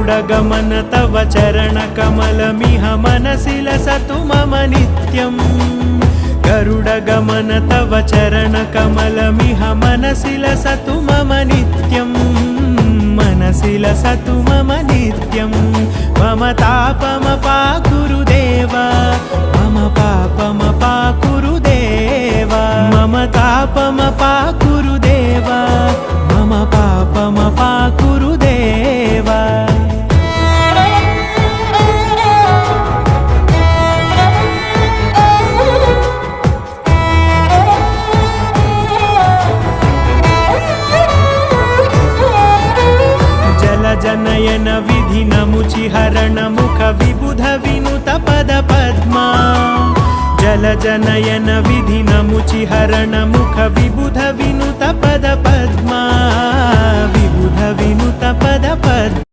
गरुडगमन तव चरणकमलमिह मनसि लसतु मम नित्यम् गरुडगमन तव चरणकमलमिह मनसि लसतु मम नित्यम् मनसि लसतु मम नित्यम् मम तापमपाकुरु देव मम पापमपाकुरु देव मम तापमपाकुरु देव मम पापमपाकुरु देव जनयन विधिनमुचिहरण मुख विबुध विनुत पद पद्मा जल जनयन विधिनमुचिहरण मुख विबुध विनुत पद पद्मा विबुध विनुत पद पद्मा